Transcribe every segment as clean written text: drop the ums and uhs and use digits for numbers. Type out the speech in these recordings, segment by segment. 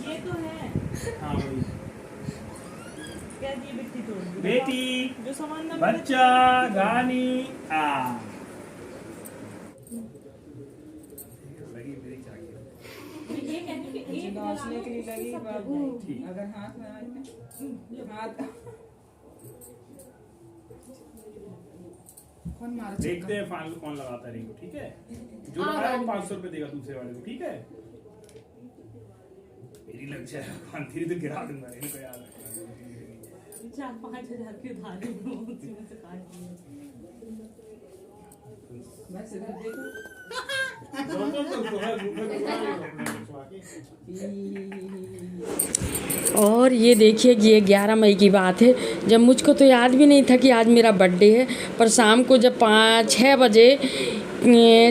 ये तो है। हाँ वही। क्या ये मिट्टी तोड़ दी? बेटी, जो सामान ना बच्चा, गानी, आ लगी मेरी चाकी। ये कहते हैं कि एक नाचने के लिए लगी बात ठीक। अगर हाथ में आए हाथ कौन मार देखते हैं फाइनल कौन लगाता है रिंग को, ठीक है। जो लगाया वो 500 रुपए देगा दूसरे वाले को, ठीक है। मेरी लग जाए तेरी तो गिरा दूंगा, इनको याद रखना। 4-5 हज़ार की उधारी लो, उसी में से काट दिए। बस इधर देखो और ये देखिए कि ये 11 मई की बात है, जब मुझको तो याद भी नहीं था कि आज मेरा बर्थडे है। पर शाम को जब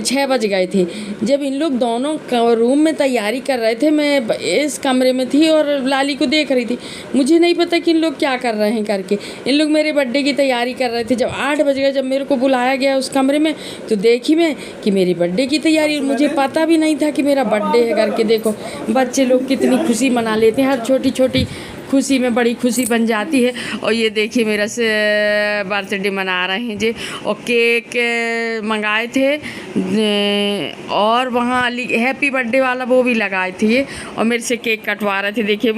6 बज गए थे, जब इन लोग दोनों रूम में तैयारी कर रहे थे, मैं इस कमरे में थी और लाली को देख रही थी। मुझे नहीं पता कि इन लोग क्या कर रहे हैं करके। इन लोग मेरे बर्थडे की तैयारी कर रहे थे। जब 8 बज गए, जब मेरे को बुलाया गया उस कमरे में, तो देखी मैं कि मेरी बर्थडे की तैयारी, और मुझे पता भी नहीं था कि मेरा बर्थडे है करके। देखो बच्चे लोग कितनी खुशी मना लेते हैं, हर छोटी छोटी खुशी में बड़ी खुशी बन जाती है। और ये देखिए मेरा से बर्थडे मना रहे हैं जी। और केक मंगाए थे और वहाँ हैप्पी बर्थडे वाला वो भी लगाए थे ये, और मेरे से केक कटवा रहे थे। देखिए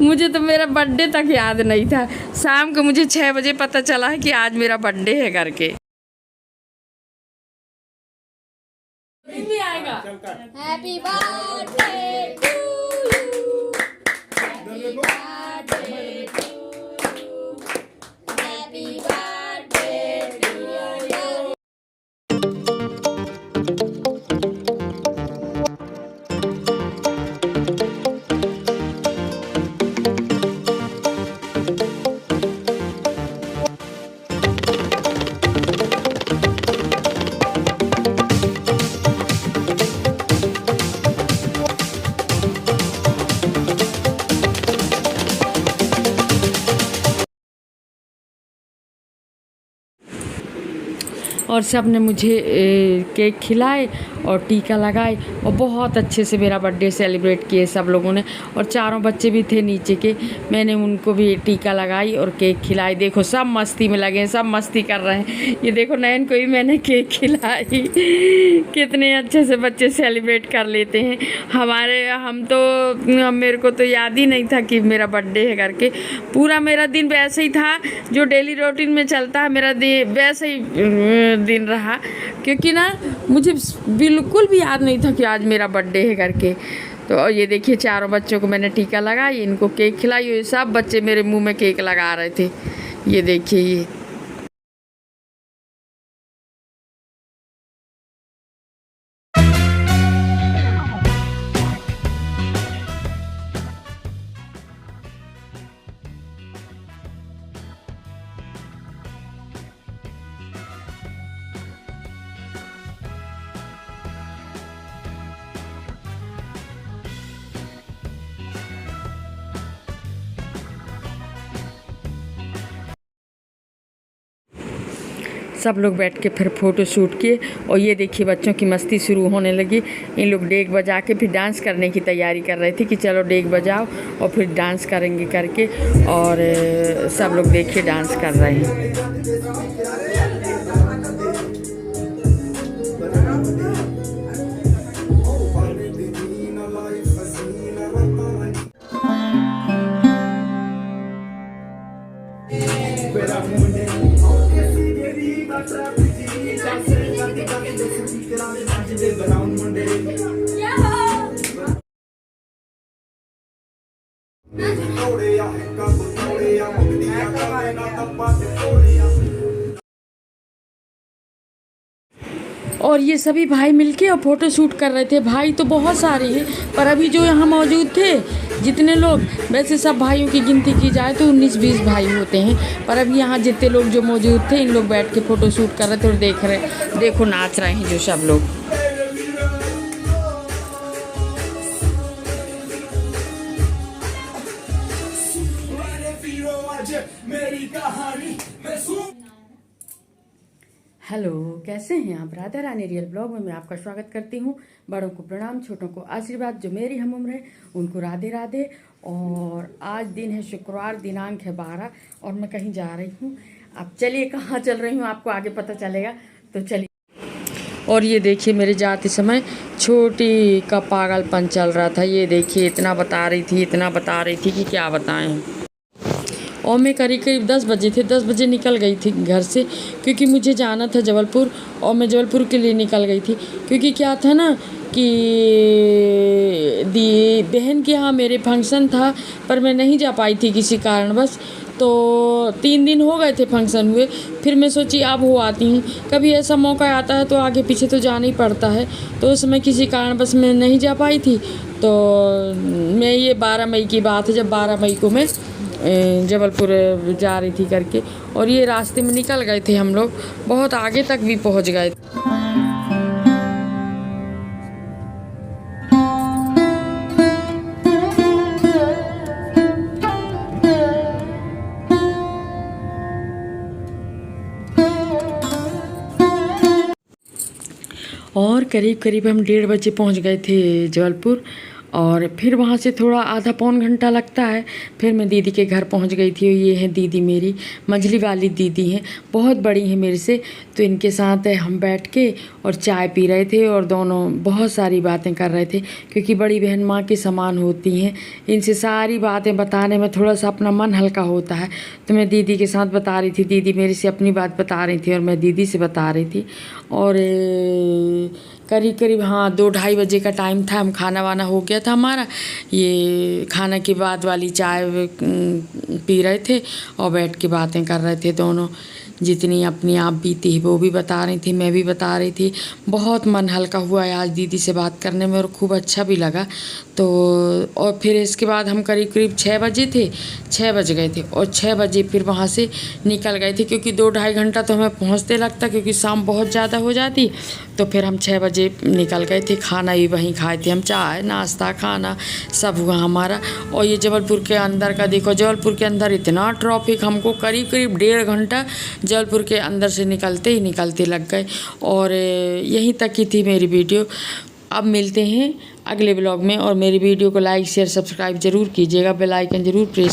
मुझे तो मेरा बर्थडे तक याद नहीं था। शाम को मुझे 6 बजे पता चला है कि आज मेरा बर्थडे है करके। भी आएगा। Happy birthday to you, happy birthday to you, happy birthday to you. और सब ने मुझे केक खिलाए और टीका लगाए, और बहुत अच्छे से मेरा बर्थडे सेलिब्रेट किए सब लोगों ने। और चारों बच्चे भी थे नीचे के, मैंने उनको भी टीका लगाई और केक खिलाई। देखो सब मस्ती में लगे हैं, सब मस्ती कर रहे हैं। ये देखो नयन को भी मैंने केक खिलाई। कितने अच्छे से बच्चे सेलिब्रेट कर लेते हैं। मेरे को तो याद ही नहीं था कि मेरा बर्थडे है करके। पूरा मेरा दिन वैसे ही था जो डेली रूटीन में चलता है, मेरा वैसे ही दिन रहा, क्योंकि ना मुझे बिल्कुल भी याद नहीं था कि आज मेरा बर्थडे है करके। तो ये देखिए चारों बच्चों को मैंने टीका लगाई, इनको केक खिलाई। ये सब बच्चे मेरे मुंह में केक लगा रहे थे। ये देखिए ये सब लोग बैठ के फिर फ़ोटो शूट किए। और ये देखिए बच्चों की मस्ती शुरू होने लगी। इन लोग डेग बजा के फिर डांस करने की तैयारी कर रहे थे कि चलो डेग बजाओ और फिर डांस करेंगे करके। और सब लोग देखिए डांस कर रहे हैं। और ये सभी भाई मिलके और फ़ोटो शूट कर रहे थे। भाई तो बहुत सारे हैं, पर अभी जो यहाँ मौजूद थे जितने लोग, वैसे सब भाइयों की गिनती की जाए तो 19-20 भाई होते हैं। पर अभी यहाँ जितने लोग जो मौजूद थे, इन लोग बैठ के फ़ोटो शूट कर रहे थे और देखो नाच रहे हैं जो सब लोग। हेलो, कैसे हैं आप? राधा रानी रियल ब्लॉग में मैं आपका स्वागत करती हूँ। बड़ों को प्रणाम, छोटों को आशीर्वाद। जो मेरी हम उम्र है उनको राधे राधे। और आज दिन है शुक्रवार, दिनांक है 12 और मैं कहीं जा रही हूँ। अब चलिए कहाँ चल रही हूँ आपको आगे पता चलेगा, तो चलिए। और ये देखिए मेरे जाते समय छोटी का पागलपन चल रहा था। ये देखिए इतना बता रही थी कि क्या बताएं। और मैं करीब 10 बजे थे, 10 बजे निकल गई थी घर से, क्योंकि मुझे जाना था जबलपुर। और मैं जबलपुर के लिए निकल गई थी, क्योंकि क्या था ना कि बहन के यहाँ मेरे फंक्शन था, पर मैं नहीं जा पाई थी किसी कारणवश। तो 3 दिन हो गए थे फंक्शन हुए। फिर मैं सोची अब हो आती हूँ। कभी ऐसा मौका आता है तो आगे पीछे तो जाना ही पड़ता है। तो उस समय किसी कारणवश मैं नहीं जा पाई थी। तो मैं ये 12 मई की बात है, जब 12 मई को मैं जबलपुर जा रही थी करके। और ये रास्ते में निकल गए थे हम लोग, बहुत आगे तक भी पहुंच गए। और करीब हम 1:30 बजे पहुंच गए थे जबलपुर। और फिर वहाँ से थोड़ा आधा पौन घंटा लगता है। फिर मैं दीदी के घर पहुँच गई थी। ये है दीदी, मेरी मंझली वाली दीदी हैं, बहुत बड़ी हैं मेरे से। तो इनके साथ हम बैठ के और चाय पी रहे थे और दोनों बहुत सारी बातें कर रहे थे, क्योंकि बड़ी बहन माँ के समान होती हैं। इनसे सारी बातें बताने में थोड़ा सा अपना मन हल्का होता है। तो मैं दीदी के साथ बता रही थी, दीदी मेरे से अपनी बात बता रही थी और मैं दीदी से बता रही थी। और करीब हाँ 2-2:30 बजे का टाइम था। हम खाना वाना हो गया था हमारा। ये खाना के बाद वाली चाय पी रहे थे और बैठ के बातें कर रहे थे दोनों। जितनी अपनी आप बीती वो भी बता रही थी, मैं भी बता रही थी। बहुत मन हल्का हुआ है आज दीदी से बात करने में और खूब अच्छा भी लगा। तो और फिर इसके बाद हम करीब 6 बजे थे, 6 बज गए थे और 6 बजे फिर वहाँ से निकल गए थे, क्योंकि 2-2.5 घंटा तो हमें पहुँचते लगता, क्योंकि शाम बहुत ज़्यादा हो जाती। तो फिर हम 6 बजे निकल गए थे। खाना भी वहीं खाए थे हम, चाय नाश्ता खाना सब हुआ हमारा। और ये जबलपुर के अंदर का देखो, जबलपुर के अंदर इतना ट्रैफिक, हमको करीब 1.5 घंटा जबलपुर के अंदर से निकलते लग गए। और यहीं तक की थी मेरी वीडियो। अब मिलते हैं अगले ब्लॉग में। और मेरी वीडियो को लाइक शेयर सब्सक्राइब ज़रूर कीजिएगा, बेल आइकन ज़रूर प्रेस